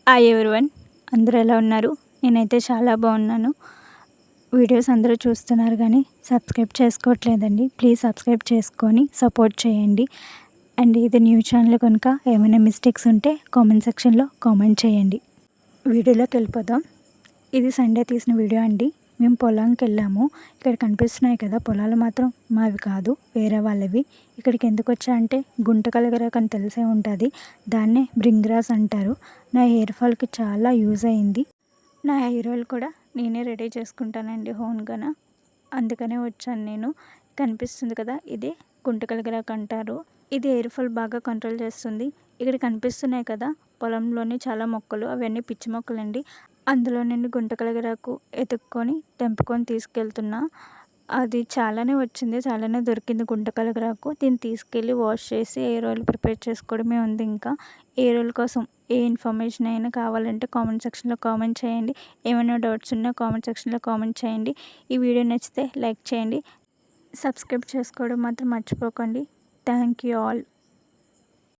Hi everyone, అందరూ ఎలా ఉన్నారు? నేనైతే చాలా బాగున్నాను. వీడియోస్ అందరూ చూస్తున్నారు కానీ సబ్స్క్రైబ్ చేసుకోవట్లేదండి. ప్లీజ్ సబ్స్క్రైబ్ చేసుకొని సపోర్ట్ చేయండి. అండ్ ఇది న్యూ ఛానల్ కనుక ఏమైనా మిస్టేక్స్ ఉంటే కామెంట్ సెక్షన్లో కామెంట్ చేయండి. వీడియోలోకి వెళ్ళిపోదాం. ఇది సండే తీసిన వీడియో అండి. మేము పొలానికి వెళ్ళాము. ఇక్కడ కనిపిస్తున్నాయి కదా పొలాలు, మాత్రం మావి కాదు, వేరే వాళ్ళవి. ఇక్కడికి ఎందుకు వచ్చా అంటే గుంటకలగరాకు అని తెలిసే ఉంటుంది. దాన్నే బ్రింగ్రాస్ అంటారు. నా హెయిర్ ఫాల్కి చాలా యూజ్ అయింది. నా హెయిర్ ఆయిల్ కూడా నేనే రెడీ చేసుకుంటానండి ఓన్గాన. అందుకనే వచ్చాను నేను. కనిపిస్తుంది కదా, ఇదే గుంటకలగరాకు అంటారు. ఇది హెయిర్ ఫాల్ బాగా కంట్రోల్ చేస్తుంది. ఇక్కడ కనిపిస్తున్నాయి కదా పొలంలోని చాలా మొక్కలు, అవన్నీ పిచ్చి మొక్కలండి. అందులో నుండి గుంటకలగరాకు ఎతుక్కొని తెంపుకొని తీసుకెళ్తున్నా. అది చాలానే వచ్చింది, చాలానే దొరికింది గుంటకలగరాకు. దీన్ని తీసుకెళ్ళి వాష్ చేసి హెయిర్ ఆయిల్ ప్రిపేర్ చేసుకోవడమే ఉంది. ఇంకా హెయిర్ ఆయిల్ కోసం ఏ ఇన్ఫర్మేషన్ అయినా కావాలంటే కామెంట్ సెక్షన్లో కామెంట్ చేయండి. ఏమైనా డౌట్స్ ఉన్నా కామెంట్ సెక్షన్లో కామెంట్ చేయండి. ఈ వీడియో నచ్చితే లైక్ చేయండి. సబ్స్క్రైబ్ చేసుకోవడం మాత్రం మర్చిపోకండి. Thank you all.